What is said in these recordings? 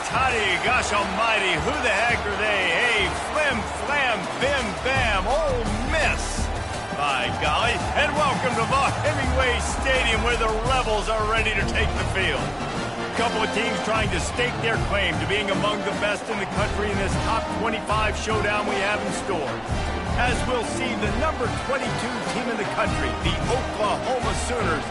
toddy, gosh almighty, who the heck are they? Hey, flim, flam, bim, bam, Ole Miss. By golly, and welcome to Hemingway Stadium where the Rebels are ready to take the field. A couple of teams trying to stake their claim to being among the best in the country in this top 25 showdown we have in store. As we'll see, the number 22 team in the country, the Oklahoma Sooners,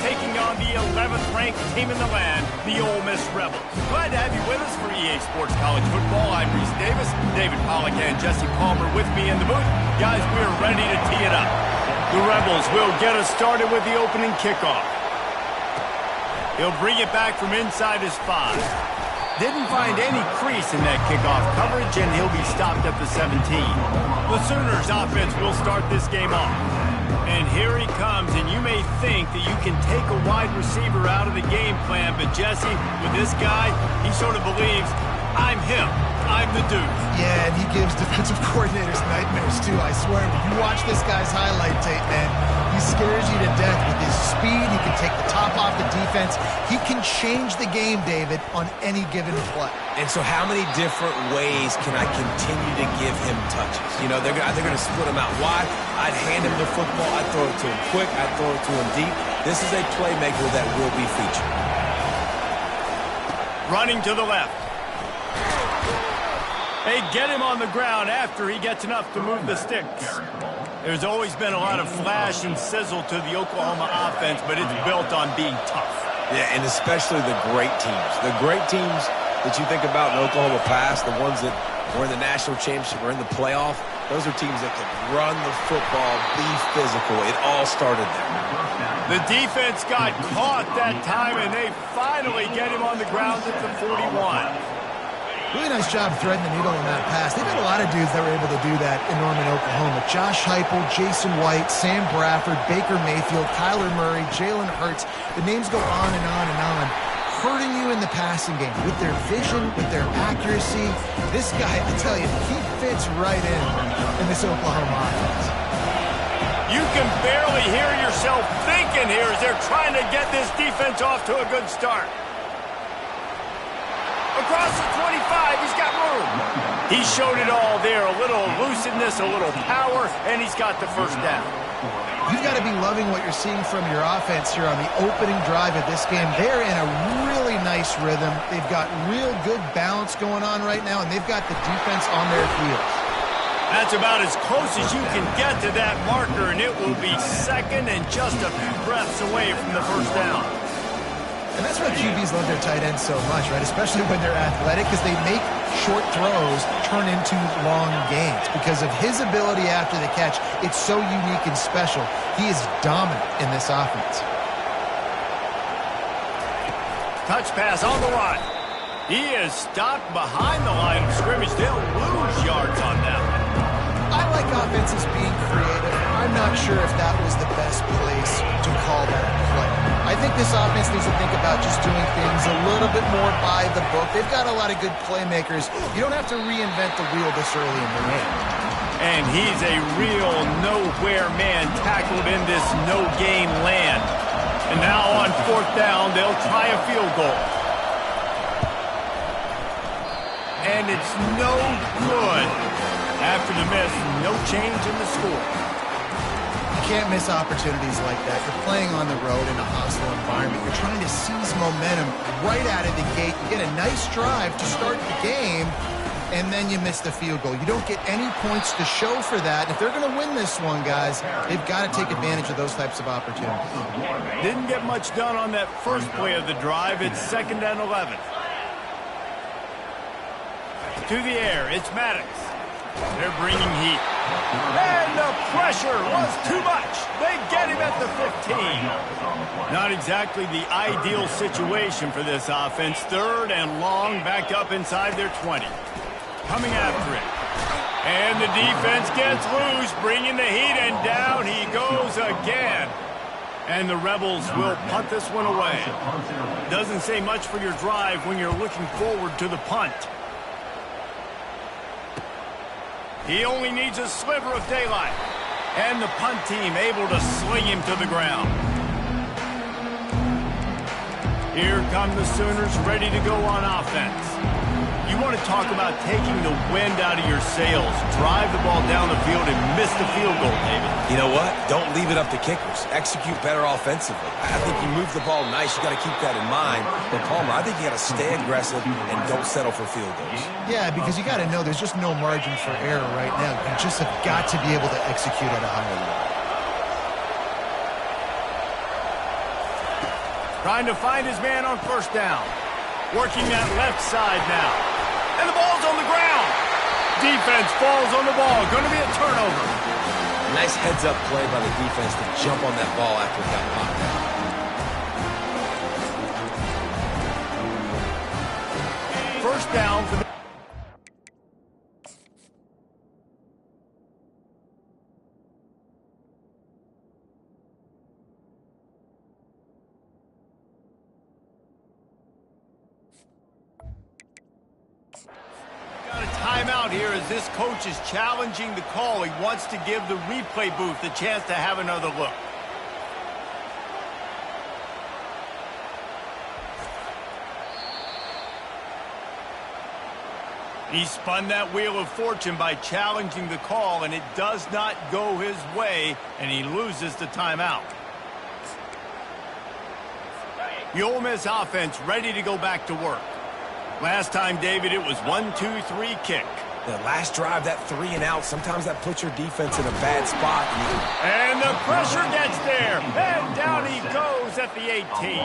taking on the 11th ranked team in the land, the Ole Miss Rebels. Glad to have you with us for EA Sports College Football. I'm Reese Davis, David Pollack and Jesse Palmer with me in the booth. Guys, we're ready to tee it up. The Rebels will get us started with the opening kickoff. He'll bring it back from inside his 5. Didn't find any crease in that kickoff coverage, and he'll be stopped at the 17. The Sooners offense will start this game off. And here he comes, and you may think that you can take a wide receiver out of the game plan, but Jesse, with this guy, he sort of believes, I'm him. I'm the dude. Yeah, and he gives defensive coordinators nightmares, too. I swear, when you watch this guy's highlight tape, man, he scares you to death with his speed. He can take the top off the defense. He can change the game, David, on any given play. And so how many different ways can I continue to give him touches? You know, they're going to split him out wide. I'd hand him the football. I'd throw it to him quick. I'd throw it to him deep. This is a playmaker that will be featured. Running to the left. They get him on the ground after he gets enough to move the sticks. There's always been a lot of flash and sizzle to the Oklahoma offense, but it's built on being tough. Yeah, and especially the great teams. The great teams that you think about in Oklahoma past, the ones that were in the national championship or in the playoff, those are teams that can run the football, be physical. It all started there. The defense got caught that time, and they finally get him on the ground at the 41. Really nice job threading the needle on that pass. They've got a lot of dudes that were able to do that in Norman, Oklahoma. Josh Heupel, Jason White, Sam Bradford, Baker Mayfield, Kyler Murray, Jalen Hurts. The names go on and on and on. Hurting you in the passing game with their vision, with their accuracy. This guy, I tell you, he fits right in this Oklahoma offense. You can barely hear yourself thinking here as they're trying to get this defense off to a good start. Across the 25, he's got room. He showed it all there. A little elusiveness, a little power, and he's got the first down. You've got to be loving what you're seeing from your offense here on the opening drive of this game. They're in a really nice rhythm. They've got real good balance going on right now, and they've got the defense on their heels. That's about as close as you can get to that marker, and it will be second and just a few breaths away from the first down. And that's why QBs love their tight ends so much, right? Especially when they're athletic, because they make short throws turn into long gains. Because of his ability after the catch, it's so unique and special. He is dominant in this offense. Touch pass on the run. He is stopped behind the line of scrimmage. They'll lose yards on that one. I like offenses being creative. I'm not sure if that was the best place to call that play. I think this offense needs to think about just doing things a little bit more by the book. They've got a lot of good playmakers. You don't have to reinvent the wheel this early in the game. And he's a real nowhere man tackled in this no-gain land. And now on fourth down, they'll try a field goal. And it's no good. After the miss, no change in the score. You can't miss opportunities like that. You're playing on the road in a hostile environment. You're trying to seize momentum right out of the gate. You get a nice drive to start the game, and then you miss the field goal. You don't get any points to show for that. If they're going to win this one, guys, they've got to take advantage of those types of opportunities. Didn't get much done on that first play of the drive. It's 2nd and 11. To the air, it's Maddox. They're bringing heat. And the pressure was too much. They get him at the 15. Not exactly the ideal situation for this offense. 3rd and long, back up inside their 20. Coming after it. And the defense gets loose, bringing the heat, and down he goes again. And the Rebels will punt this one away. Doesn't say much for your drive when you're looking forward to the punt. He only needs a sliver of daylight. And the punt team able to sling him to the ground. Here come the Sooners ready to go on offense. You want to talk about taking the wind out of your sails. Drive the ball down the field and miss the field goal, David. You know what? Don't leave it up to kickers. Execute better offensively. I think you move the ball nice. You got to keep that in mind. But, Palmer, I think you got to stay aggressive and don't settle for field goals. Yeah, because you got to know there's just no margin for error right now. You just have got to be able to execute at a higher level. Trying to find his man on first down. Working that left side now. And the ball's on the ground. Defense falls on the ball. Going to be a turnover. Nice heads-up play by the defense to jump on that ball after it got popped out. First down for the... Timeout here as this coach is challenging the call. He wants to give the replay booth the chance to have another look. He spun that wheel of fortune by challenging the call, and it does not go his way, and he loses the timeout. The Ole Miss offense ready to go back to work. Last time, David, it was 1-2-3 kick. The last drive, that 3 and out, sometimes that puts your defense in a bad spot. And the pressure gets there. And down he goes at the 18.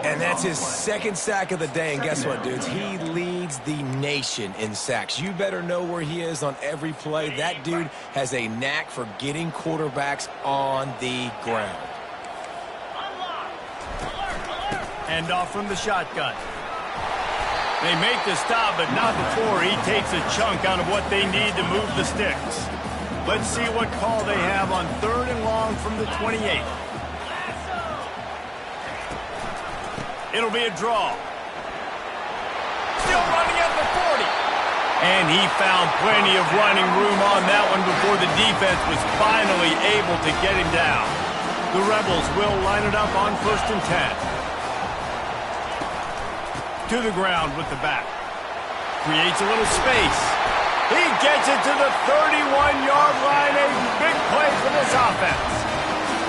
And that's his second sack of the day. And guess what, dudes? He leads the nation in sacks. You better know where he is on every play. That dude has a knack for getting quarterbacks on the ground. And off from the shotgun. They make the stop, but not before he takes a chunk out of what they need to move the sticks. Let's see what call they have on 3rd and long from the 28. It'll be a draw. Still running at the 40. And he found plenty of running room on that one before the defense was finally able to get him down. The Rebels will line it up on 1st and 10. To the ground with the back. Creates a little space. He gets it to the 31-yard line. A big play for this offense.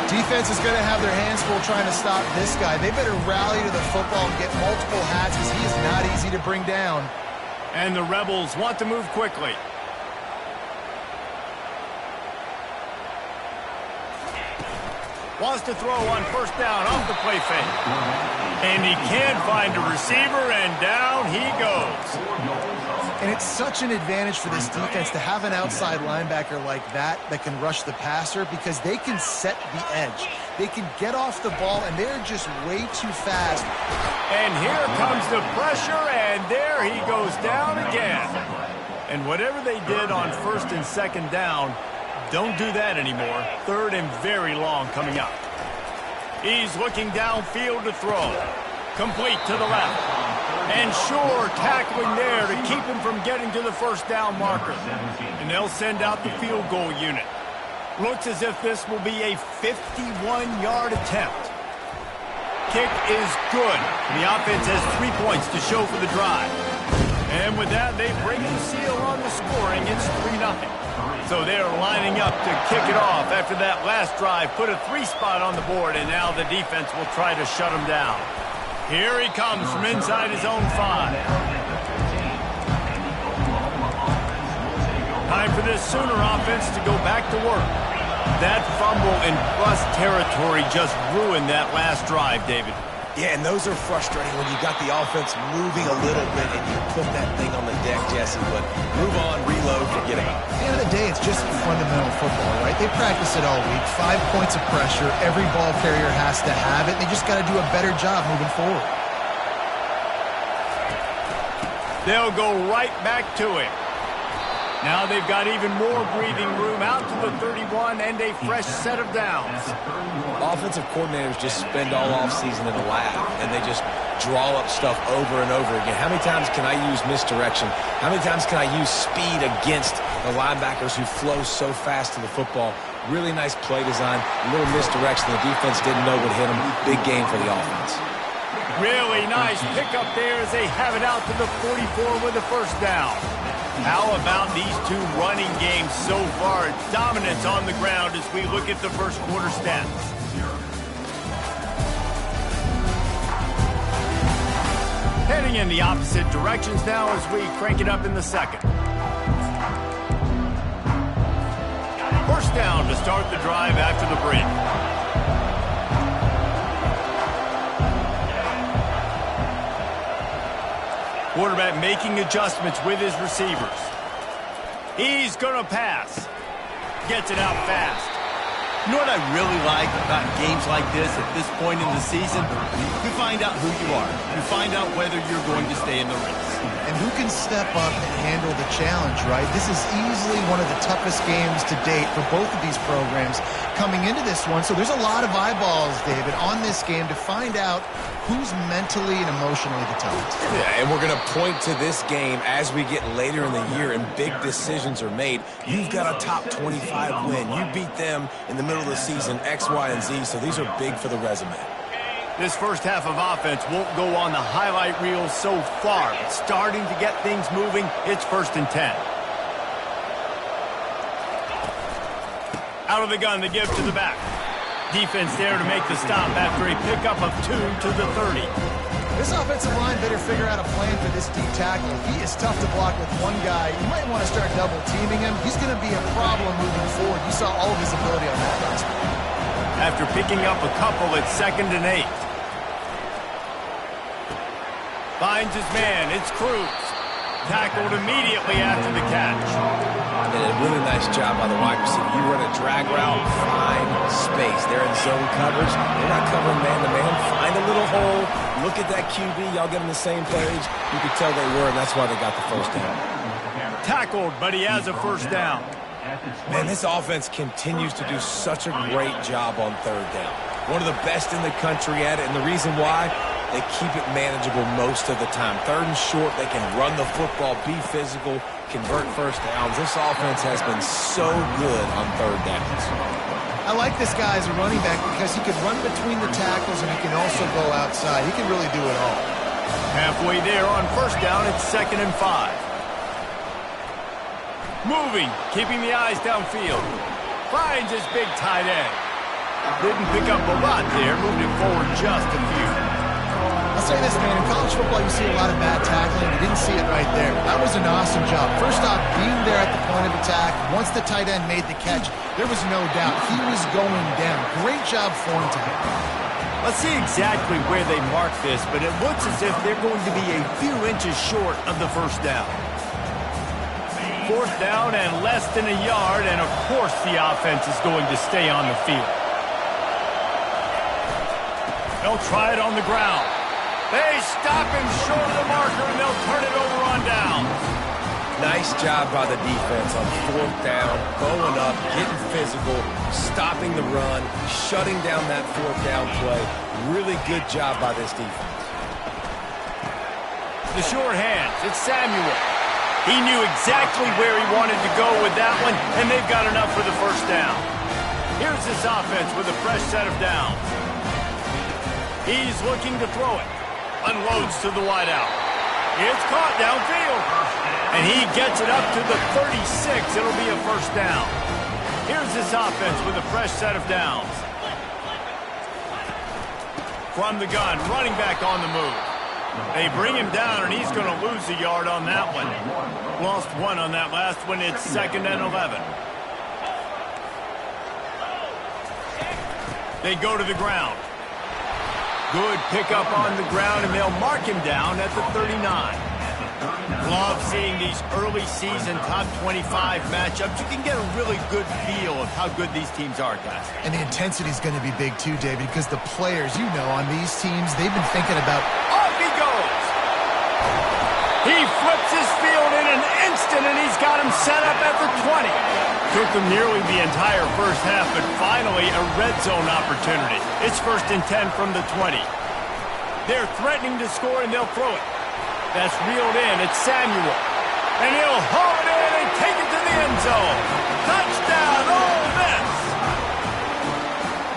Defense is going to have their hands full trying to stop this guy. They better rally to the football and get multiple hats because he is not easy to bring down. And the Rebels want to move quickly. Wants to throw on 1st down off the play fake. And he can't find a receiver, and down he goes. And it's such an advantage for this defense to have an outside linebacker like that can rush the passer because they can set the edge. They can get off the ball, and they're just way too fast. And here comes the pressure, and there he goes down again. And whatever they did on 1st and 2nd down, don't do that anymore. 3rd and very long coming up. He's looking downfield to throw. Complete to the left. And sure, tackling there to keep him from getting to the 1st down marker. And they'll send out the field goal unit. Looks as if this will be a 51-yard attempt. Kick is good. The offense has 3 points to show for the drive. And with that, they break the seal on the scoring. It's 3-0. So they're lining up to kick it off after that last drive. Put a 3 spot on the board, and now the defense will try to shut him down. Here he comes from inside his own 5. Time for this Sooner offense to go back to work. That fumble in plus territory just ruined that last drive, David. Yeah, and those are frustrating when you got the offense moving a little bit and you put that thing on the deck, Jesse. But move on, reload, forget about it. At the end of the day, it's just fundamental football, right? They practice it all week. 5 points of pressure. Every ball carrier has to have it. They just got to do a better job moving forward. They'll go right back to it. Now they've got even more breathing room out to the 31 and a fresh set of downs. Offensive coordinators just spend all offseason in a lab, and they just draw up stuff over and over again. How many times can I use misdirection? How many times can I use speed against the linebackers who flow so fast to the football? Really nice play design, a little misdirection. The defense didn't know what hit them. Big game for the offense. Really nice pickup there as they have it out to the 44 with a first down. How about these two running games so far? Dominance on the ground as we look at the first quarter stats. Heading in the opposite directions now as we crank it up in the second. First down to start the drive after the break. Quarterback making adjustments with his receivers. He's going to pass. Gets it out fast. You know what I really like about games like this at this point in the season? You find out who you are. You find out whether you're going to stay in the race. And who can step up and handle the challenge, right? This is easily one of the toughest games to date for both of these programs coming into this one. So there's a lot of eyeballs, David, on this game to find out who's mentally and emotionally the toughest. Yeah, and we're going to point to this game as we get later in the year and big decisions are made. You've got a top 25 win. You beat them in the middle of the season, X, Y, and Z, so these are big for the resume. This first half of offense won't go on the highlight reel so far, but starting to get things moving, it's 1st and 10. Out of the gun, the give to the back. Defense there to make the stop after a pickup of 2 to the 30. This offensive line better figure out a plan for this D tackle. He is tough to block with one guy. You might want to start double teaming him. He's going to be a problem moving forward. You saw all of his ability on that last play. After picking up a couple, it's 2nd and 8. Finds his man. It's Cruz. Tackled immediately after the catch. And a really nice job by the wide receiver. You run a drag route, find space. They're in zone coverage. They're not covering man-to-man. Find a little hole. Look at that QB. Y'all get on the same page. You could tell they were, and that's why they got the first down. Tackled, but he has a first down. Man, this offense continues to do such a great job on 3rd down. One of the best in the country at it, and the reason why, they keep it manageable most of the time. 3rd and short, they can run the football, be physical, convert first downs. This offense has been so good on 3rd downs. I like this guy as a running back because he can run between the tackles and he can also go outside. He can really do it all. Halfway there on first down, it's 2nd and 5. Moving, keeping the eyes downfield. Finds his big tight end. Didn't pick up a lot there, moved it forward just a few. I'll say this, man, in college football you see a lot of bad tackling. You didn't see it right there. That was an awesome job. First off, being there at the point of attack. Once the tight end made the catch, there was no doubt he was going down. Great job for him to hit. Let's see exactly where they mark this, but it looks as if they're going to be a few inches short of the first down. 4th down and less than a yard, and of course the offense is going to stay on the field. They'll try it on the ground. They stop him short of the marker, and they'll turn it over on down. Nice job by the defense on 4th down, going up, getting physical, stopping the run, shutting down that 4th down play. Really good job by this defense. The short hands, it's Samuel. He knew exactly where he wanted to go with that one, and they've got enough for the first down. Here's this offense with a fresh set of downs. He's looking to throw it. Unloads to the wideout. It's caught downfield. And he gets it up to the 36. It'll be a first down. Here's this offense with a fresh set of downs. From the gun, running back on the move. They bring him down, and he's going to lose a yard on that one. Lost 1 on that last one. It's 2nd and 11. They go to the ground. Good pickup on the ground, and they'll mark him down at the 39. Love seeing these early season top 25 matchups. You can get a really good feel of how good these teams are, guys. And the intensity is going to be big too, David, because the players, you know, on these teams, they've been thinking about... Off he goes! He flips his field in an instant, and he's got him set up at the 20. Took them nearly the entire first half, but finally a red zone opportunity. It's 1st and 10 from the 20. They're threatening to score, and they'll throw it. That's reeled in. It's Samuel. And he'll haul it in and take it to the end zone. Touchdown, Ole Miss!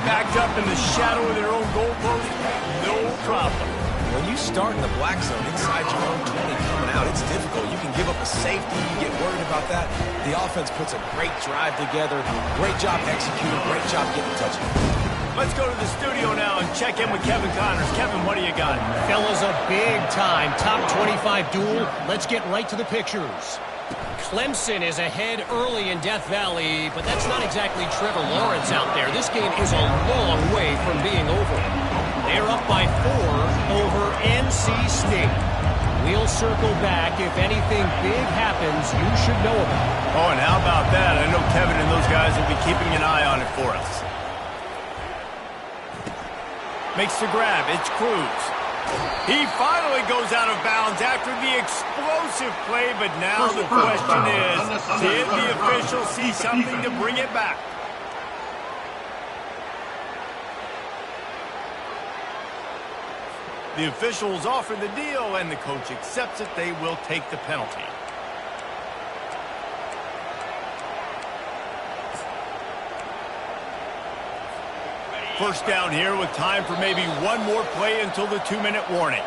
Backed up in the shadow of their own goalpost, no problem. when you start in the black zone inside your own 20 coming out, it's difficult. You can give up a safety. You get worried about that. The offense puts a great drive together. Great job executing. Great job getting touchdowns. Let's go to the studio now and check in with Kevin Connors. Kevin, what do you got? Fellas, a big-time top 25 duel. Let's get right to the pictures. Clemson is ahead early in Death Valley, but that's not exactly Trevor Lawrence out there. This game is a long way from being over. They're up by 4 over NC State. We'll circle back. If anything big happens, you should know about it. Oh, and how about that? I know Kevin and those guys will be keeping an eye on it for us. Makes the grab. It's Cruz. He finally goes out of bounds after the explosive play, but now the question is, did the official see something to bring it back? The officials offer the deal, and the coach accepts it. They will take the penalty. First down here with time for maybe one more play until the 2-minute warning.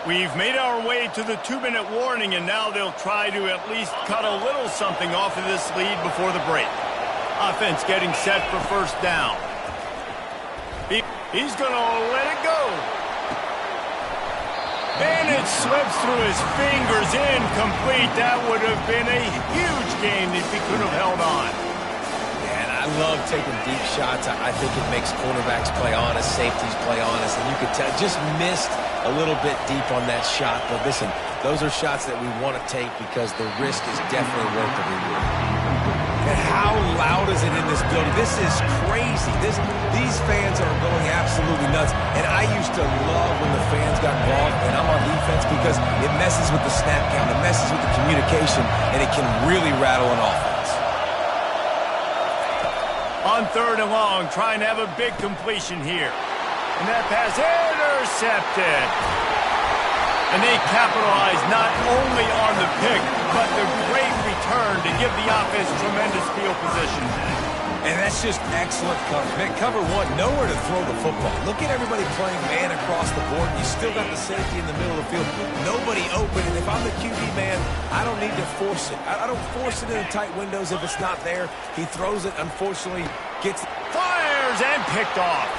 We've made our way to the 2-minute warning, and now they'll try to at least cut a little something off of this lead before the break. Offense getting set for first down. He's going to let it go. And it slips through his fingers, incomplete. That would have been a huge gain if he could have held on. I love taking deep shots. I think it makes cornerbacks play honest, safeties play honest, and you could tell just missed a little bit deep on that shot. But listen, those are shots that we want to take because the risk is definitely worth the reward. And how loud is it in this building? This is crazy. These fans are going absolutely nuts. And I used to love when the fans got involved, and I'm on defense because it messes with the snap count, it messes with the communication, and it can really rattle an offense. On 3rd and long, trying to have a big completion here. And that pass intercepted. And they capitalize not only on the pick, but the great return to give the offense tremendous field position. And that's just excellent cover. Cover 1, nowhere to throw the football. Look at everybody playing man across the board. You still got the safety in the middle of the field. Nobody open. And if I'm the QB man, I don't need to force it. I don't force it in the tight windows if it's not there. He throws it, unfortunately, fires and picked off.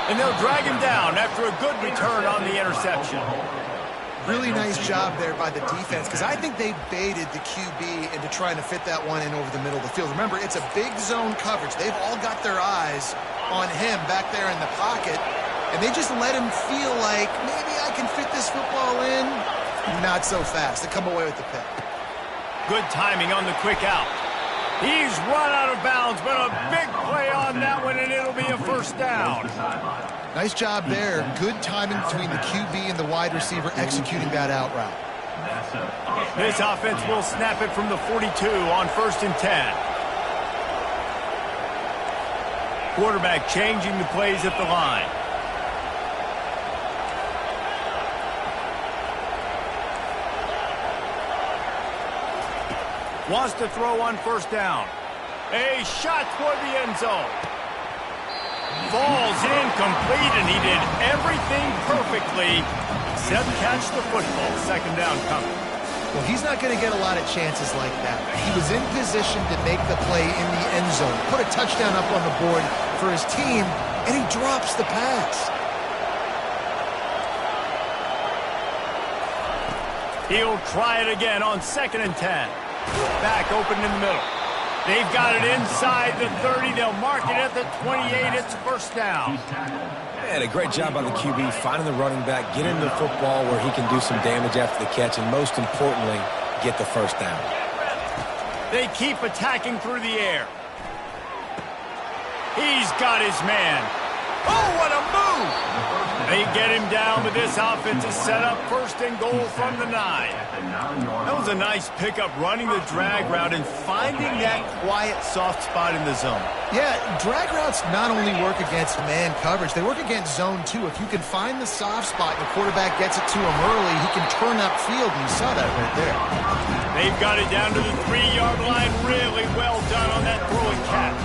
And they'll drag him down after a good return on the interception. Really nice job there by the defense because I think they baited the QB into trying to fit that one in over the middle of the field. Remember, it's a big zone coverage. They've all got their eyes on him back there in the pocket, and they just let him feel like maybe I can fit this football in. Not so fast. They come away with the pick. Good timing on the quick out. He's run out of bounds, but a big play on that one, and it'll be a first down. Nice job there. Good timing between the QB and the wide receiver executing that out route. This offense will snap it from the 42 on 1st and 10. Quarterback changing the plays at the line. Wants to throw on 1st down. A shot toward the end zone. Falls incomplete, and he did everything perfectly except catch the football. 2nd down coming. Well, he's not going to get a lot of chances like that. He was in position to make the play in the end zone, put a touchdown up on the board for his team, and he drops the pass. He'll try it again on 2nd and 10. Back open in the middle. They've got it inside the 30. They'll mark it at the 28. It's 1st down. And a great job by the QB finding the running back, getting the football where he can do some damage after the catch, and most importantly, get the 1st down. They keep attacking through the air. He's got his man. Oh, what a move! They get him down, but this offense is set up 1st and goal from the 9. That was a nice pickup, running the drag route and finding that quiet, soft spot in the zone. Yeah, drag routes not only work against man coverage, they work against zone too. If you can find the soft spot and the quarterback gets it to him early, he can turn upfield, and you saw that right there. They've got it down to the 3-yard line. Really well done on that throw and catch.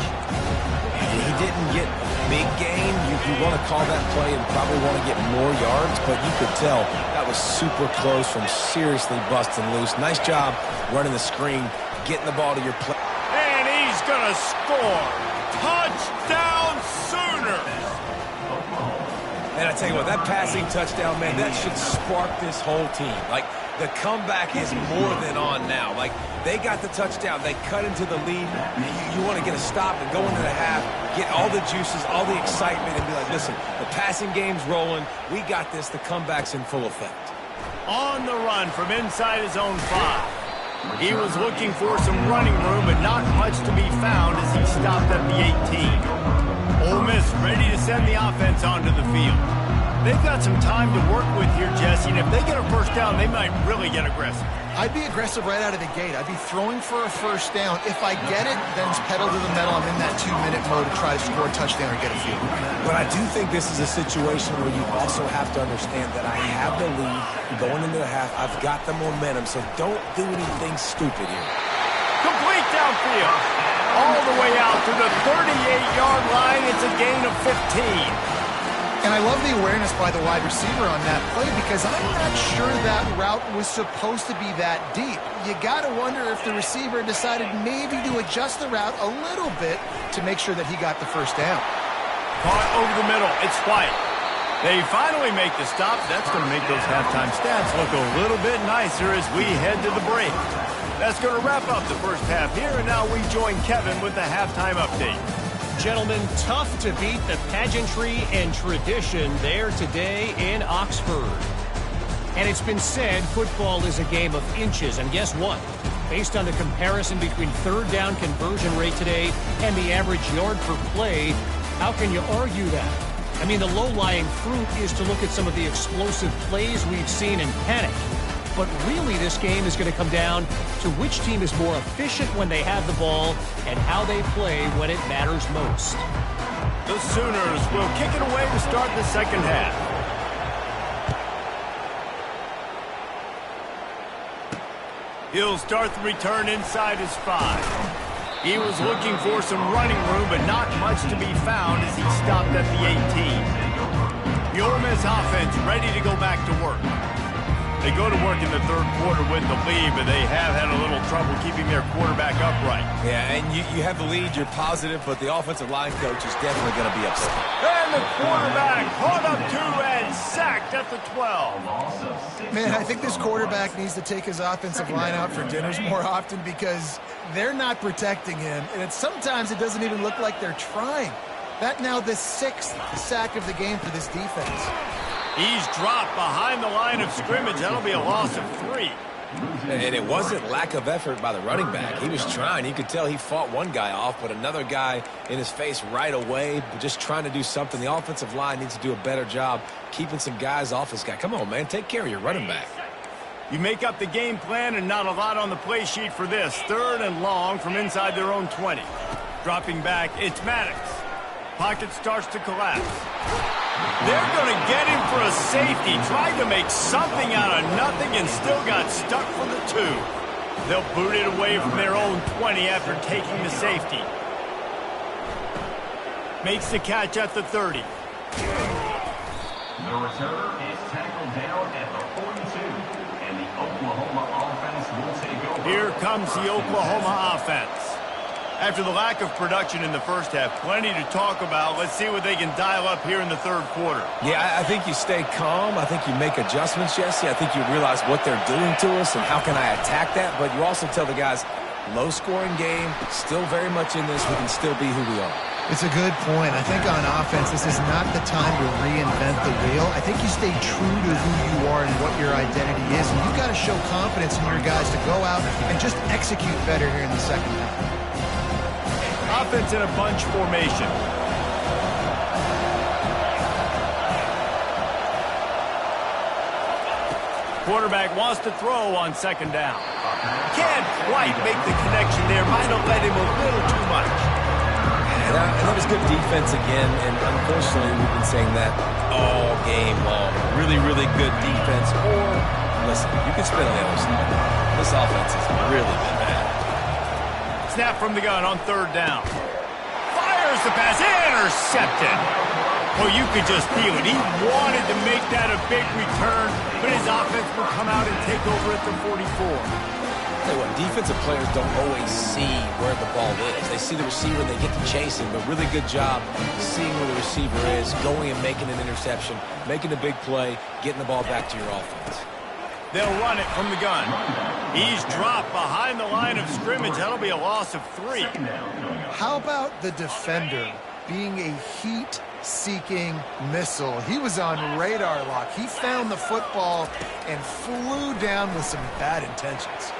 He didn't get a big gain. You want to call that play and probably want to get more yards, but you could tell that was super close from seriously busting loose. Nice job running the screen, getting the ball to your play. And he's going to score. Touchdown Sooners. And I tell you what, that passing touchdown, man, that should spark this whole team. Like, the comeback is more than on now. Like, they got the touchdown. They cut into the lead. You want to get a stop and go into the half, get all the juices, all the excitement, and be like, listen, the passing game's rolling. We got this. The comeback's in full effect. On the run from inside his own 5. He was looking for some running room, but not much to be found as he stopped at the 18. Ole Miss ready to send the offense onto the field. They've got some time to work with here, Jesse, and if they get a first down, they might really get aggressive. I'd be aggressive right out of the gate. I'd be throwing for a first down. If I get it, then it's pedal to the metal. I'm in that 2-minute mode to try to score a touchdown or get a field. But I do think this is a situation where you also have to understand that I have the lead going into the half. I've got the momentum, so don't do anything stupid here. Complete downfield. All the way out to the 38-yard line. It's a gain of 15. And I love the awareness by the wide receiver on that play because I'm not sure that route was supposed to be that deep. You got to wonder if the receiver decided maybe to adjust the route a little bit to make sure that he got the first down. Caught over the middle. It's White. They finally make the stop. That's going to make those halftime stats look a little bit nicer as we head to the break. That's going to wrap up the first half here, and now we join Kevin with the halftime update. Gentlemen, tough to beat the pageantry and tradition there today in Oxford. And it's been said football is a game of inches. And guess what? Based on the comparison between third down conversion rate today and the average yard per play, how can you argue that? I mean, the low-lying fruit is to look at some of the explosive plays we've seen in panic. But really, this game is going to come down to which team is more efficient when they have the ball and how they play when it matters most. The Sooners will kick it away to start the second half. He'll start the return inside his 5. He was looking for some running room, but not much to be found as he stopped at the 18. The Ole Miss offense ready to go back to work. They go to work in the third quarter with the lead, but they have had a little trouble keeping their quarterback upright. Yeah, and you have the lead, you're positive, but the offensive line coach is definitely going to be upset. And the quarterback caught up to and sacked at the 12. Man, I think this quarterback needs to take his offensive line out for dinners more often because they're not protecting him, and sometimes it doesn't even look like they're trying. That now the 6th sack of the game for this defense. He's dropped behind the line of scrimmage. That'll be a loss of 3. And it wasn't lack of effort by the running back. He was trying. You could tell he fought one guy off, but another guy in his face right away, just trying to do something. The offensive line needs to do a better job keeping some guys off his guy. Come on, man. Take care of your running back. You make up the game plan and not a lot on the play sheet for this. 3rd and long from inside their own 20. Dropping back, it's Maddox. Pocket starts to collapse. They're going to get him for a safety. Tried to make something out of nothing and still got stuck for the 2. They'll boot it away from their own 20 after taking the safety. Makes the catch at the 30. The returner is tackled down at the 42, and the Oklahoma offense will take over. Here comes the Oklahoma offense. After the lack of production in the first half, plenty to talk about. Let's see what they can dial up here in the third quarter. Yeah, I think you stay calm. I think you make adjustments, Jesse. I think you realize what they're doing to us and how can I attack that. But you also tell the guys, low-scoring game, still very much in this. We can still be who we are. It's a good point. I think on offense, this is not the time to reinvent the wheel. I think you stay true to who you are and what your identity is. And you've got to show confidence in your guys to go out and just execute better here in the second half. Offense in a bunch formation. Quarterback wants to throw on second down. Can't quite make the connection there. Might have led him a little too much. And that was good defense again, and unfortunately we've been saying that all game long. Really, really good defense. Or, listen, you can spin on the other side. This offense has really been bad. Snap from the gun on third down. Fires the pass, intercepted. Well, you could just feel it. He wanted to make that a big return, but his offense will come out and take over at the 44. Tell you what, defensive players don't always see where the ball is. They see the receiver and they get to chase him, but really good job seeing where the receiver is, going and making an interception, making a big play, getting the ball back to your offense. They'll run it from the gun. He's dropped behind the line of scrimmage. That'll be a loss of 3. How about the defender being a heat-seeking missile? He was on radar lock. He found the football and flew down with some bad intentions.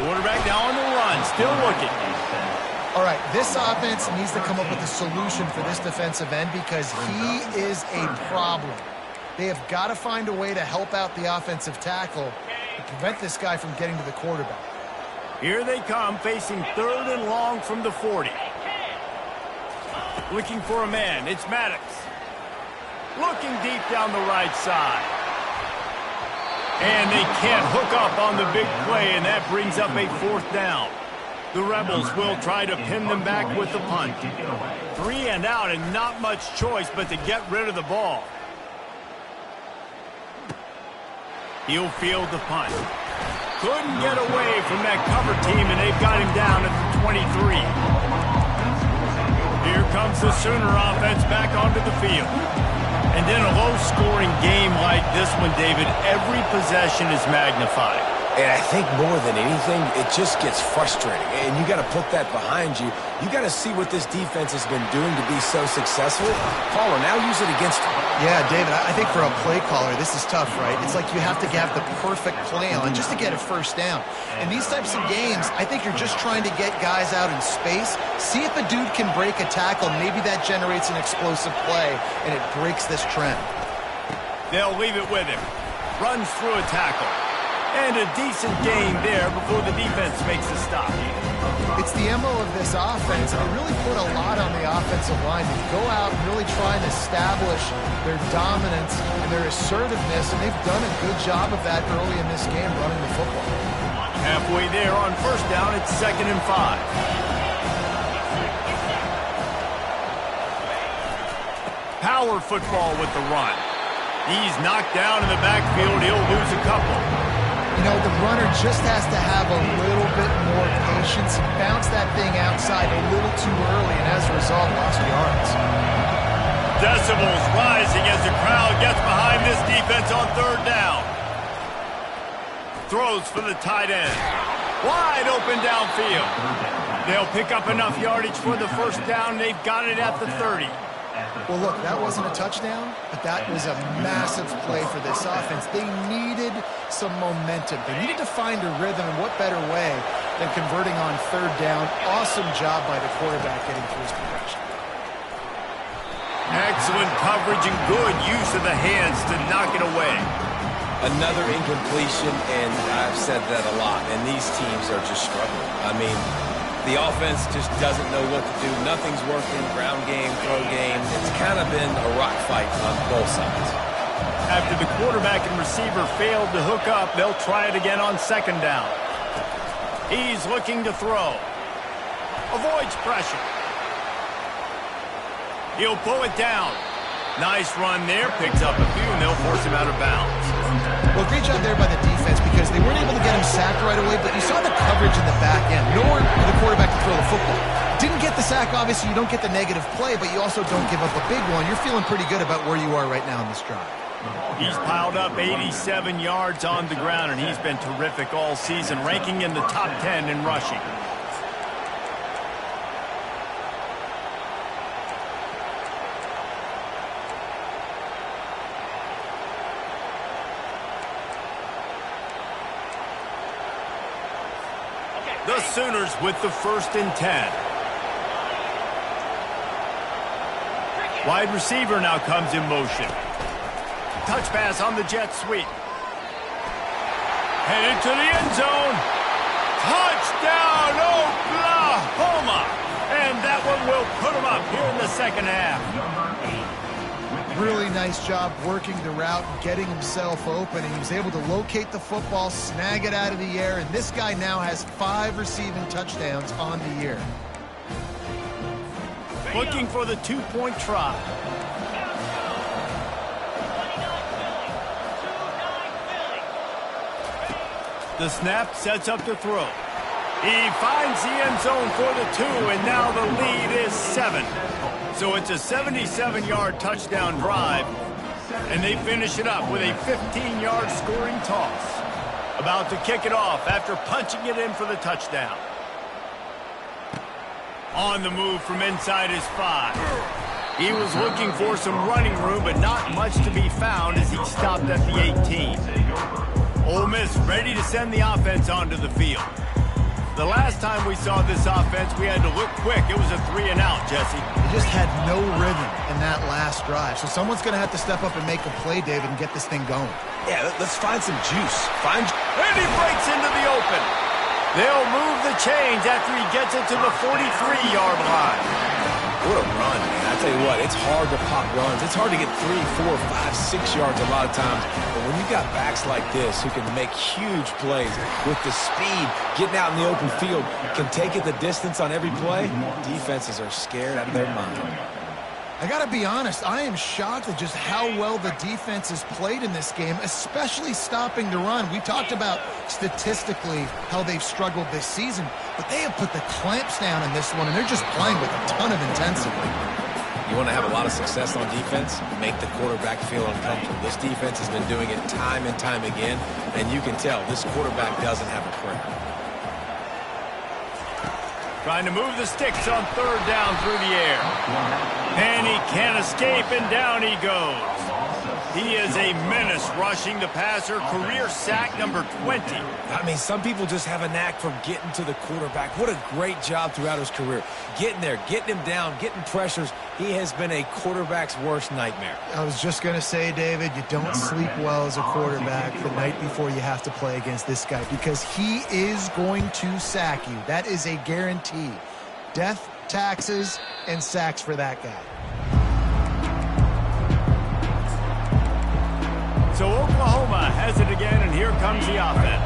Quarterback now on the run, still looking. All right, this offense needs to come up with a solution for this defensive end because he is a problem. They have got to find a way to help out the offensive tackle to prevent this guy from getting to the quarterback. Here they come, facing 3rd and long from the 40. Looking for a man, it's Maddox. Looking deep down the right side. And they can't hook up on the big play, and that brings up a 4th down. The Rebels will try to pin them back with the punt. 3 and out, and not much choice but to get rid of the ball. He'll field the punt. Couldn't get away from that cover team, and they've got him down at the 23. Here comes the Sooner offense back onto the field. And in a low-scoring game like this one, David, every possession is magnified. And I think more than anything, it just gets frustrating. And you got to put that behind you. You got to see what this defense has been doing to be so successful. Caller, now use it against them. Yeah, David, I think for a play caller, this is tough, right? It's like you have to have the perfect play on just to get a first down. In these types of games, I think you're just trying to get guys out in space, see if a dude can break a tackle. Maybe that generates an explosive play, and it breaks this trend. They'll leave it with him. Runs through a tackle. And a decent gain there before the defense makes a stop. It's the MO of this offense, and they really put a lot on the offensive line to go out and really try and establish their dominance and their assertiveness, and they've done a good job of that early in this game running the football. Halfway there on 1st down, it's 2nd and 5. Power football with the run. He's knocked down in the backfield. He'll lose a couple. You know, the runner just has to have a little bit more patience. Bounce that thing outside a little too early, and as a result, lost yards. Decibels rising as the crowd gets behind this defense on 3rd down. Throws for the tight end. Wide open downfield. They'll pick up enough yardage for the 1st down. They've got it at the 30. Well, look, that wasn't a touchdown, but that was a massive play for this offense. They needed some momentum. They needed to find a rhythm, and what better way than converting on 3rd down. Awesome job by the quarterback getting through his progression. Excellent coverage and good use of the hands to knock it away. Another incompletion, and I've said that a lot, and these teams are just struggling. I mean, the offense just doesn't know what to do. Nothing's working. Ground game, throw game. It's kind of been a rock fight on both sides. After the quarterback and receiver failed to hook up, they'll try it again on 2nd down. He's looking to throw. Avoids pressure. He'll pull it down. Nice run there. Picks up a few, and they'll force him out of bounds. Well, great job there by the defense because they weren't able to get him sacked right away, but you saw the coverage in the back end. Nowhere for the quarterback to throw the football. Didn't get the sack, obviously. You don't get the negative play, but you also don't give up a big one. You're feeling pretty good about where you are right now in this drive. He's piled up 87 yards on the ground, and he's been terrific all season, ranking in the top 10 in rushing. The Sooners with the 1st and 10. Wide receiver now comes in motion. Touch pass on the jet sweep. Headed to the end zone. Touchdown, Oklahoma! And that one will put them up here in the 2nd half. Really nice job working the route and getting himself open, and he was able to locate the football, snag it out of the air, and this guy now has 5 receiving touchdowns on the year. looking for the two-point try. The snap sets up to throw. He finds the end zone for the 2, and now the lead is 7. So it's a 77-yard touchdown drive, and they finish it up with a 15-yard scoring toss. About to kick it off after punching it in for the touchdown. On the move from inside his 5. He was looking for some running room, but not much to be found as he stopped at the 18. Ole Miss ready to send the offense onto the field. The last time we saw this offense, we had to look quick. It was a 3-and-out, Jesse. They just had no rhythm in that last drive. So someone's going to have to step up and make a play, David, and get this thing going. Yeah, let's find some juice. And he breaks into the open. They'll move the chains after he gets it to the 43-yard line. What a run, man. I tell you what, it's hard to pop runs. It's hard to get 3, 4, 5, 6 yards a lot of times. But when you've got backs like this who can make huge plays with the speed, getting out in the open field, can take it the distance on every play, defenses are scared out of their mind. I got to be honest, I am shocked at just how well the defense has played in this game, especially stopping the run. We talked about statistically how they've struggled this season, but they have put the clamps down in this one, and they're just playing with a ton of intensity. You want to have a lot of success on defense? Make the quarterback feel uncomfortable. This defense has been doing it time and time again, and you can tell this quarterback doesn't have a prayer. Trying to move the sticks on 3rd down through the air. And he can't escape, and down he goes. He is a menace rushing the passer, career sack number 20. I mean, some people just have a knack for getting to the quarterback. What a great job throughout his career. Getting there, getting him down, getting pressures. He has been a quarterback's worst nightmare. I was just going to say, David, you don't sleep well as a quarterback the night before you have to play against this guy because he is going to sack you. That is a guarantee. Death, taxes, and sacks for that guy. So Oklahoma has it again, and here comes the offense.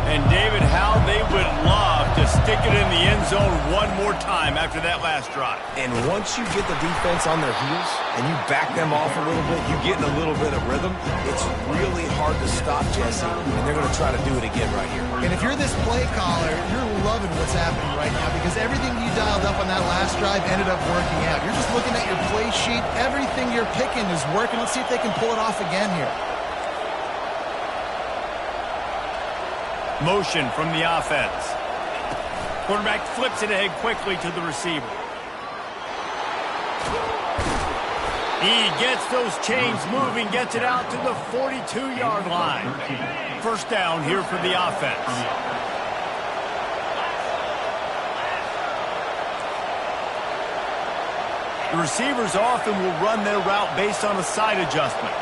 And David, how they would love to stick it in the end zone one more time after that last drive. And once you get the defense on their heels and you back them off a little bit, you get in a little bit of rhythm, it's really hard to stop, Jesse. And they're going to try to do it again right here. And if you're this play caller, you're loving what's happening right now because everything you dialed up on that last drive ended up working out. You're just looking at your play sheet. Everything you're picking is working. Let's see if they can pull it off again here. Motion from the offense. Quarterback flips it ahead quickly to the receiver. He gets those chains moving, gets it out to the 42-yard line. 1st down here for the offense. The receivers often will run their route based on a side adjustment.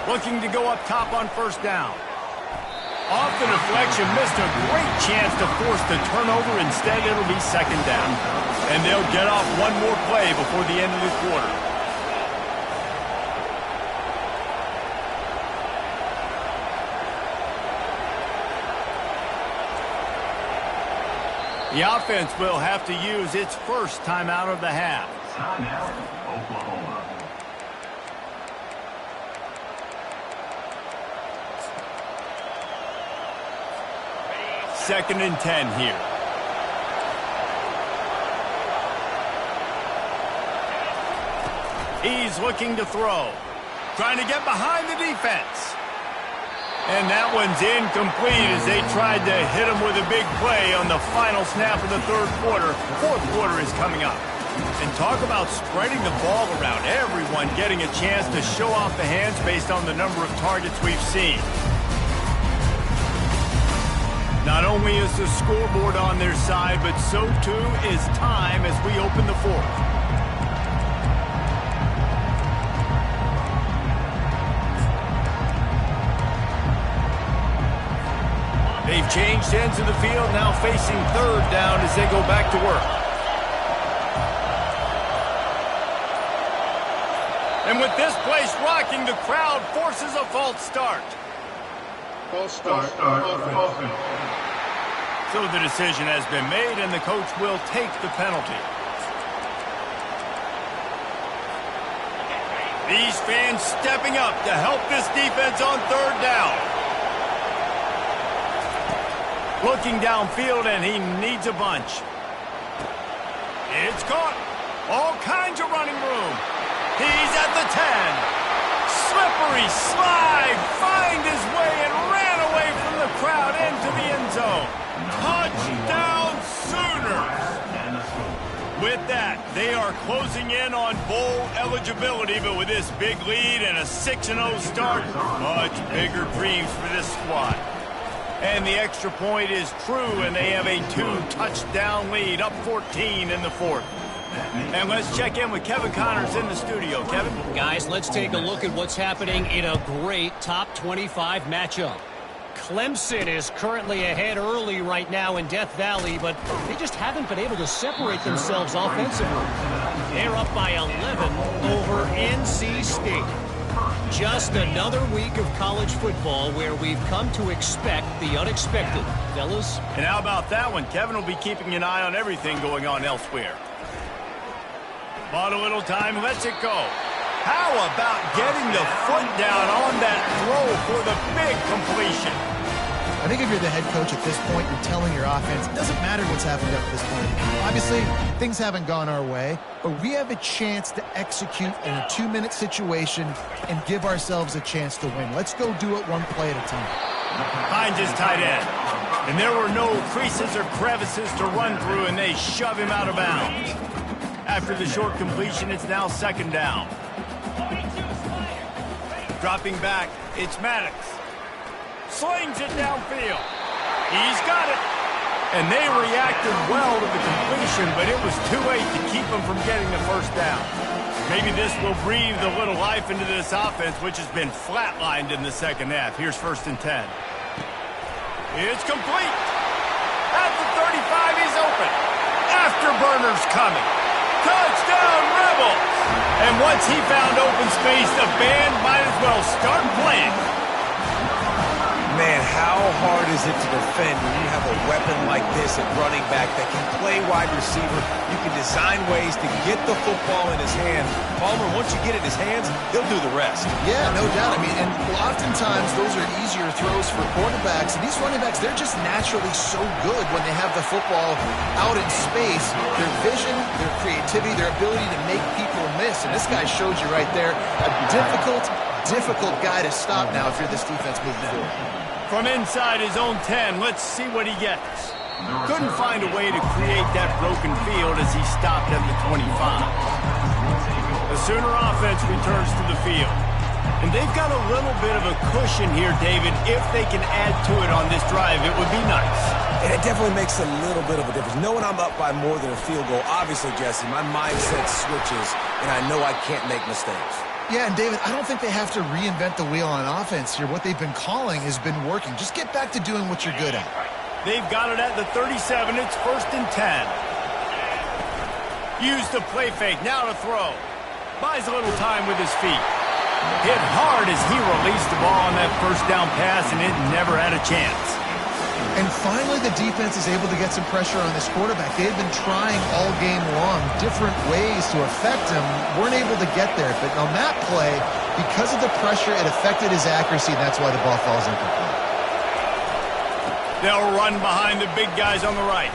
Looking to go up top on 1st down. Off the deflection, missed a great chance to force the turnover. Instead, it'll be 2nd down. And they'll get off one more play before the end of the quarter. The offense will have to use its 1st timeout of the half. Timeout, Oklahoma. 2nd and 10 here. He's looking to throw. Trying to get behind the defense. And that one's incomplete as they tried to hit him with a big play on the final snap of the 3rd quarter. 4th quarter is coming up. And talk about spreading the ball around. Everyone getting a chance to show off the hands based on the number of targets we've seen. Not only is the scoreboard on their side, but so too is time as we open the 4th. They've changed ends of the field, now facing 3rd down as they go back to work. And with this place rocking, the crowd forces a false start. False start. So the decision has been made, and the coach will take the penalty. These fans stepping up to help this defense on third down. Looking downfield, and he needs a bunch. It's caught. All kinds of running room. He's at the 10. Slippery slide. Find his way and ran away from the crowd into the end zone. Touchdown Sooners. With that, they are closing in on bowl eligibility, but with this big lead and a 6-0 start, much bigger dreams for this squad. And the extra point is true, and they have a 2-touchdown lead, up 14 in the fourth. And let's check in with Kevin Connors in the studio. Kevin? Guys, let's take a look at what's happening in a great top 25 matchup. Clemson is currently ahead early right now in Death Valley, but they just haven't been able to separate themselves offensively. They're up by 11 over NC State. Just another week of college football where we've come to expect the unexpected, fellas. And how about that one? Kevin will be keeping an eye on everything going on elsewhere. Bought a little time, lets it go. How about getting the foot down on that throw for the big completion? I think if you're the head coach at this point, you're telling your offense, it doesn't matter what's happened up to this point. Obviously, things haven't gone our way, but we have a chance to execute in a 2-minute situation and give ourselves a chance to win. Let's go do it one play at a time. Finds his tight end. And there were no creases or crevices to run through, and they shove him out of bounds. After the short completion, it's now second down. Dropping back, it's Maddox. Slings it downfield. He's got it. And they reacted well to the completion, but it was too late to keep them from getting the first down. Maybe this will breathe a little life into this offense, which has been flatlined in the second half. Here's 1st and 10. It's complete. At the 35, he's open. Afterburner's coming. Touchdown, Rebels! And once he found open space, the band might as well start playing. Man, how hard is it to defend when you have a weapon like this at running back that can play wide receiver? You can design ways to get the football in his hand. Palmer, once you get it in his hands, he'll do the rest. Yeah, no doubt. I mean, and oftentimes those are easier throws for quarterbacks. And these running backs, they're just naturally so good when they have the football out in space. Their vision, their creativity, their ability to make people miss. And this guy shows you right there a difficult guy to stop now if you're this defense moving forward. From inside his own 10, let's see what he gets. Couldn't find a way to create that broken field as he stopped at the 25. The Sooner offense returns to the field. And they've got a little bit of a cushion here, David. If they can add to it on this drive, it would be nice. And it definitely makes a little bit of a difference. Knowing I'm up by more than a field goal, obviously, Jesse, my mindset switches, and I know I can't make mistakes. Yeah, and David, I don't think they have to reinvent the wheel on offense here. What they've been calling has been working. Just get back to doing what you're good at. They've got it at the 37. It's 1st and 10. Use the play fake. Now to throw. Buys a little time with his feet. Hit hard as he released the ball on that first down pass, and it never had a chance. And finally, the defense is able to get some pressure on this quarterback. They've been trying all game long different ways to affect him. Weren't able to get there. But on that play, because of the pressure, it affected his accuracy, and that's why the ball falls incomplete. They'll run behind the big guys on the right.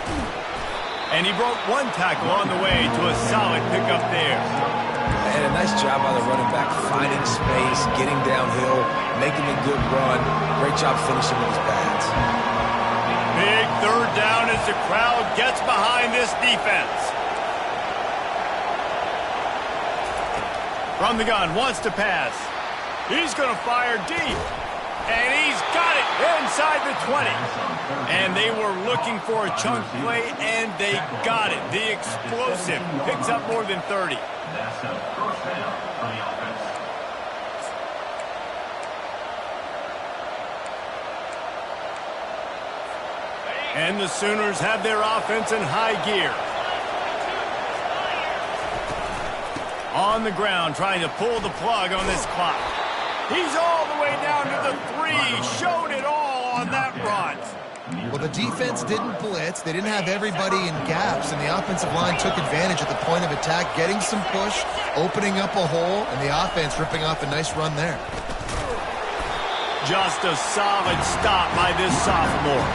And he broke one tackle on the way to a solid pickup there. And a nice job by the running back, finding space, getting downhill, making a good run. Great job finishing with his pads. Big third down as the crowd gets behind this defense. From the gun, wants to pass. He's going to fire deep. And he's got it inside the 20. And they were looking for a chunk play, and they got it. The explosive picks up more than 30. That's a first down for the offense. And the Sooners have their offense in high gear. On the ground, trying to pull the plug on this clock. He's all the way down to the 3. Showed it all on that run. Well, the defense didn't blitz. They didn't have everybody in gaps, and the offensive line took advantage at the point of attack, getting some push, opening up a hole, and the offense ripping off a nice run there. Just a solid stop by this sophomore.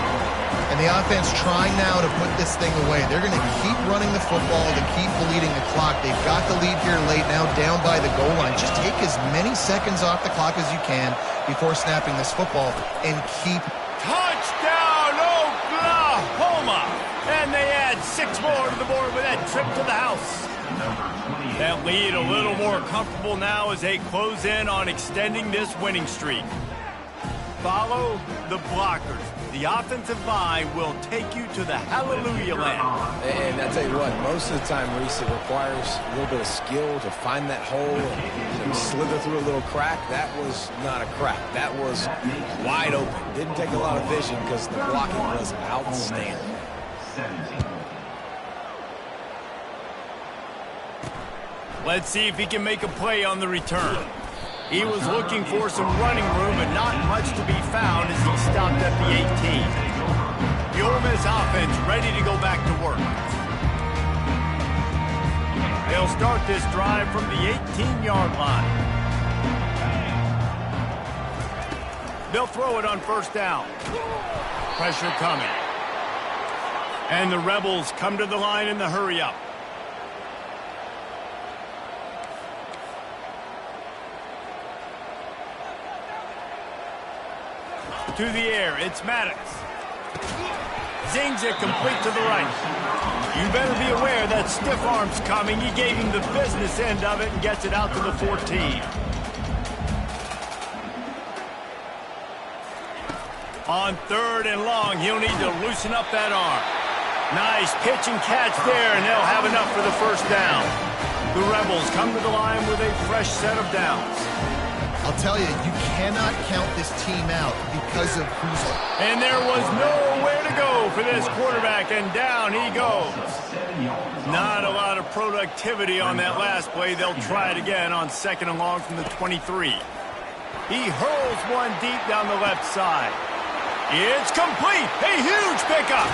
And the offense trying now to put this thing away. They're going to keep running the football to keep bleeding the clock. They've got the lead here late, now down by the goal line. Just take as many seconds off the clock as you can before snapping this football and keep. Touchdown, Oklahoma! And they add 6 more to the board with that trip to the house. That lead a little more comfortable now as they close in on extending this winning streak. Follow the blockers. The offensive line will take you to the hallelujah land. And I tell you what, most of the time, Reese, it requires a little bit of skill to find that hole and slither through a little crack. That was not a crack. That was wide open. Didn't take a lot of vision because the blocking was outstanding. Let's see if he can make a play on the return. He was looking for some running room, but not much to be found as he stopped at the 18. The Ole Miss offense ready to go back to work. They'll start this drive from the 18-yard line. They'll throw it on first down. Pressure coming. And the Rebels come to the line in the hurry-up. To the air, it's Maddox. Zings it complete to the right. You better be aware that stiff arm's coming. He gave him the business end of it and gets it out to the 14. On 3rd and long, he'll need to loosen up that arm. Nice pitch and catch there, and they'll have enough for the first down. The Rebels come to the line with a fresh set of downs. I'll tell you, you cannot count this team out because of who's. And there was nowhere to go for this quarterback, and down he goes. Not a lot of productivity on that last play. They'll try it again on 2nd and long from the 23. He hurls one deep down the left side. It's complete. A huge pickup.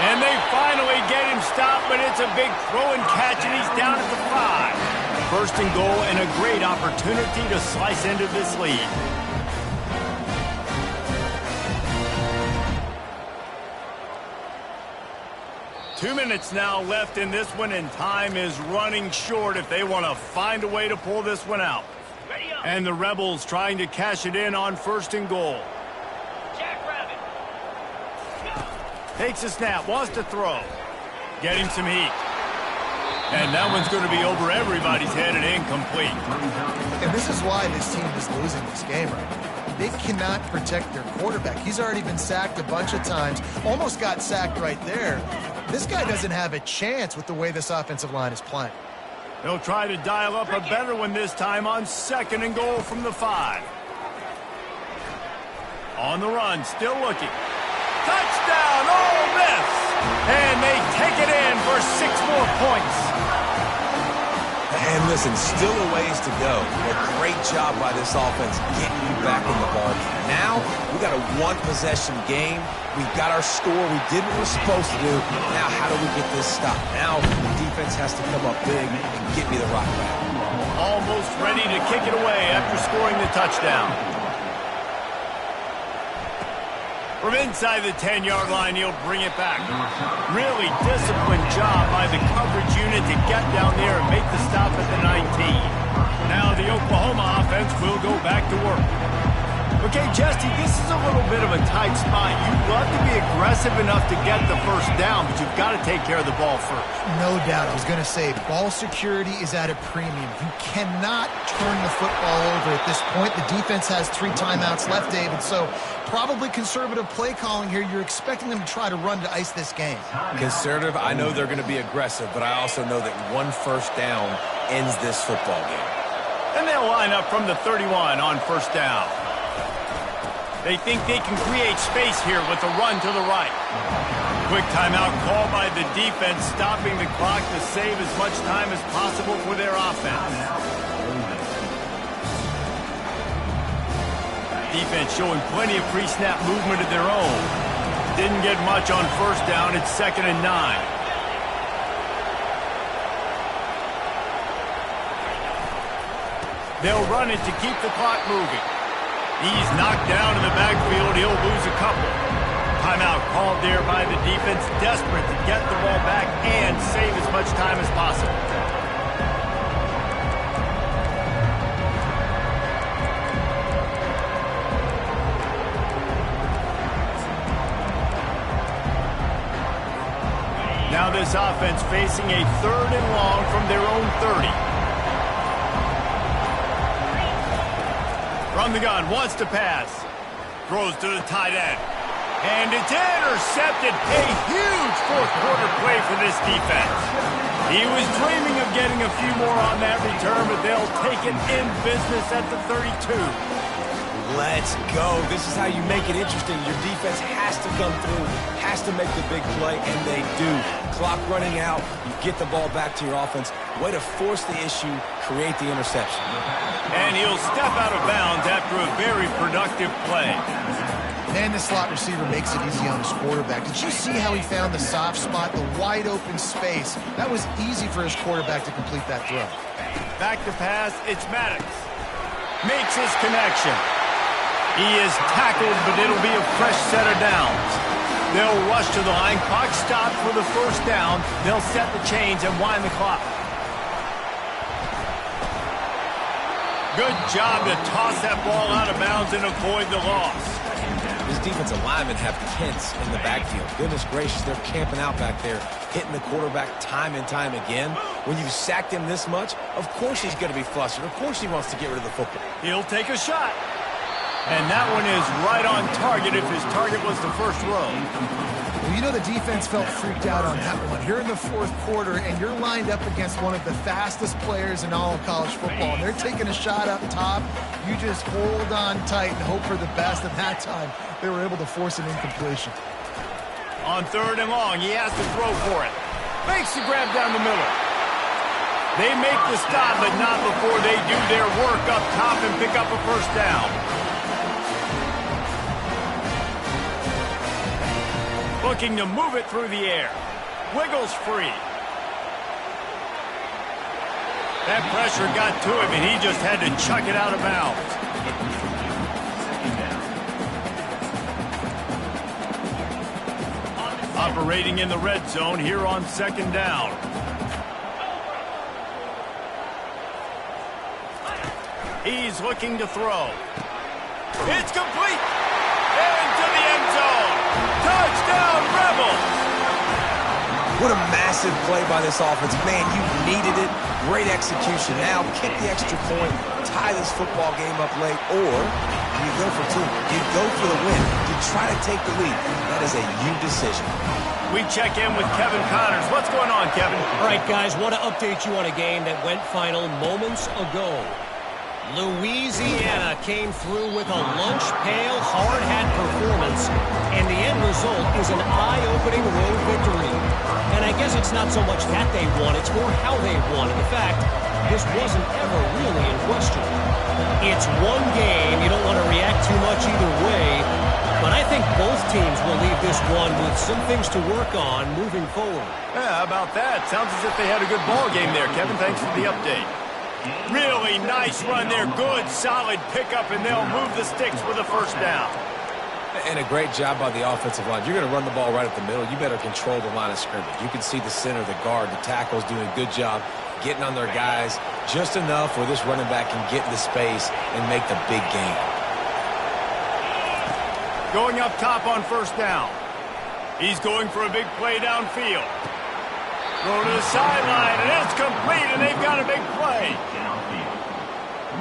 And they finally get him stopped, but it's a big throw and catch, and he's down at the 5. 1st and goal, and a great opportunity to slice into this lead. Two minutes now left in this one, and time is running short if they want to find a way to pull this one out. And the Rebels trying to cash it in on 1st and goal. Takes a snap, wants to throw. Getting some heat. And that one's going to be over everybody's head and incomplete. And this is why this team is losing this game right now. They cannot protect their quarterback. He's already been sacked a bunch of times. Almost got sacked right there. This guy doesn't have a chance with the way this offensive line is playing. They'll try to dial up a better one this time on 2nd and goal from the 5. On the run, still looking. Touchdown, Ole Miss! And they take it in for 6 more points. And listen, still a ways to go. A great job by this offense getting you back in the ball game. Now, we got a one-possession game. We got our score. We did what we're supposed to do. Now, how do we get this stopped? Now, the defense has to come up big and get me the rock back. Almost ready to kick it away after scoring the touchdown. From inside the 10-yard line, he'll bring it back. Really disciplined job by the coverage unit to get down there and make the stop at the 19. Now the Oklahoma offense will go back to work. Okay, Jesse, this is a little bit of a tight spot. You'd love to be aggressive enough to get the first down, but you've got to take care of the ball first. No doubt. I was going to say, ball security is at a premium. You cannot turn the football over at this point. The defense has 3 timeouts left, David, so probably conservative play calling here. You're expecting them to try to run to ice this game. Conservative, I know they're going to be aggressive, but I also know that one first down ends this football game. And they'll line up from the 31 on first down. They think they can create space here with a run to the right. Quick timeout call by the defense, stopping the clock to save as much time as possible for their offense. Defense showing plenty of pre-snap movement of their own. Didn't get much on first down. It's 2nd and 9. They'll run it to keep the clock moving. He's knocked down in the backfield. He'll lose a couple. Timeout called there by the defense, desperate to get the ball back and save as much time as possible. Now this offense facing a 3rd and long from their own 30. From the gun, wants to pass. Throws to the tight end. And it's intercepted. A huge fourth-quarter play for this defense. He was dreaming of getting a few more on that return, but they'll take it in business at the 32. Let's go. This is how you make it interesting. Your defense has to come through, has to make the big play, and they do. Clock running out, you get the ball back to your offense. Way to force the issue, create the interception. And he'll step out of bounds after a very productive play. And the slot receiver makes it easy on his quarterback. Did you see how he found the soft spot, the wide open space? That was easy for his quarterback to complete that throw. Back to pass, it's Maddox. Makes his connection. He is tackled, but it'll be a fresh set of downs. They'll rush to the line. Clock stopped for the first down. They'll set the chains and wind the clock. Good job to toss that ball out of bounds and avoid the loss. His defensive linemen have tents in the backfield. Goodness gracious, they're camping out back there, hitting the quarterback time and time again. When you've sacked him this much, of course he's going to be flustered. Of course he wants to get rid of the football. He'll take a shot. And that one is right on target if his target was the first row. Well, you know the defense felt freaked out on that one. You're in the fourth quarter, and you're lined up against one of the fastest players in all of college football. And they're taking a shot up top. You just hold on tight and hope for the best. And that time, they were able to force an incompletion. On 3rd and long, he has to throw for it. Makes the grab down the middle. They make the stop, but not before they do their work up top and pick up a first down. Looking to move it through the air. Wiggles free. That pressure got to him, and he just had to chuck it out of bounds. Operating in the red zone here on 2nd down. He's looking to throw. It's complete. Into the end zone. Touchdown, Rebels! What a massive play by this offense. Man, you needed it. Great execution. Now kick the extra point, tie this football game up late, or you go for 2. You go for the win. You try to take the lead. That is a you decision. We check in with Kevin Connors. What's going on, Kevin? All right, guys, want to update you on a game that went final moments ago. Louisiana came through with a lunch pail, hard hat performance, and the end result is an eye-opening road victory. And I guess it's not so much that they won, it's more how they won. In fact, this wasn't ever really in question. It's one game, you don't want to react too much either way, but I think both teams will leave this one with some things to work on moving forward. Yeah, how about that? Sounds as if they had a good ball game there, Kevin. Thanks for the update. Really nice run there. Good, solid pickup, and they'll move the sticks with a first down. And a great job by the offensive line. You're going to run the ball right at the middle. You better control the line of scrimmage. You can see the center, the guard, the tackles doing a good job getting on their guys just enough where this running back can get into space and make the big game. Going up top on first down. He's going for a big play downfield. Throw to the sideline, and it's complete, and they've got a big play. Downfield.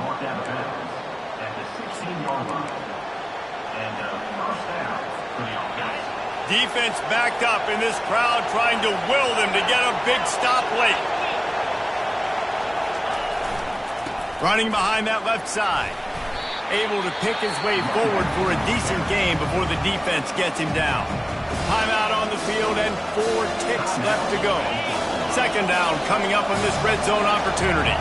Marked out of bounds at the 16-yard line. And first down for the offense. Defense backed up, and this crowd trying to will them to get a big stop late. Running behind that left side. Able to pick his way forward for a decent game before the defense gets him down. Timeout on the field and 4 ticks left to go. 2nd down coming up on this red zone opportunity.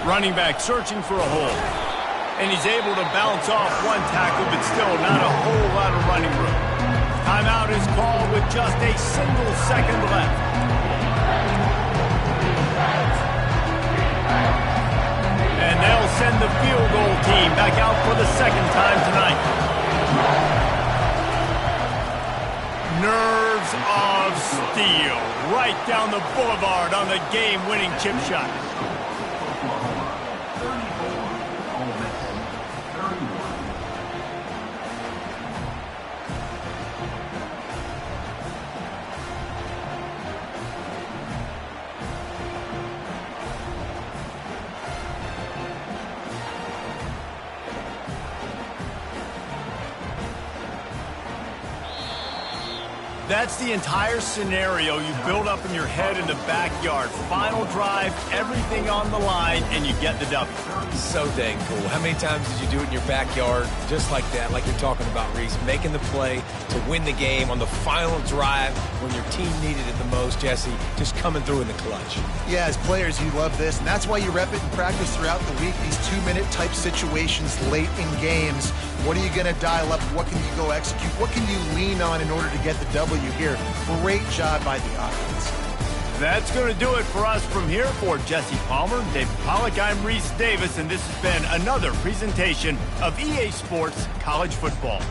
Running back searching for a hole. And he's able to bounce off one tackle, but still not a whole lot of running room. Timeout is called with just a single second left. And they'll send the field goal team back out for the second time tonight. Nerves of steel right down the boulevard on the game-winning chip shot. That's the entire scenario you build up in your head in the backyard. Final drive, everything on the line, and you get the W. So dang cool. How many times did you do it in your backyard just like that, like you're talking about, Reese? Making the play to win the game on the final drive when your team needed it the most, Jesse, just coming through in the clutch. Yeah, as players, you love this, and that's why you rep it in practice throughout the week, these 2-minute type situations late in games. What are you going to dial up? What can you go execute? What can you lean on in order to get the W here? Great job by the offense. That's going to do it for us from here. For Jesse Palmer, David Pollack, I'm Reese Davis, and this has been another presentation of EA Sports College Football.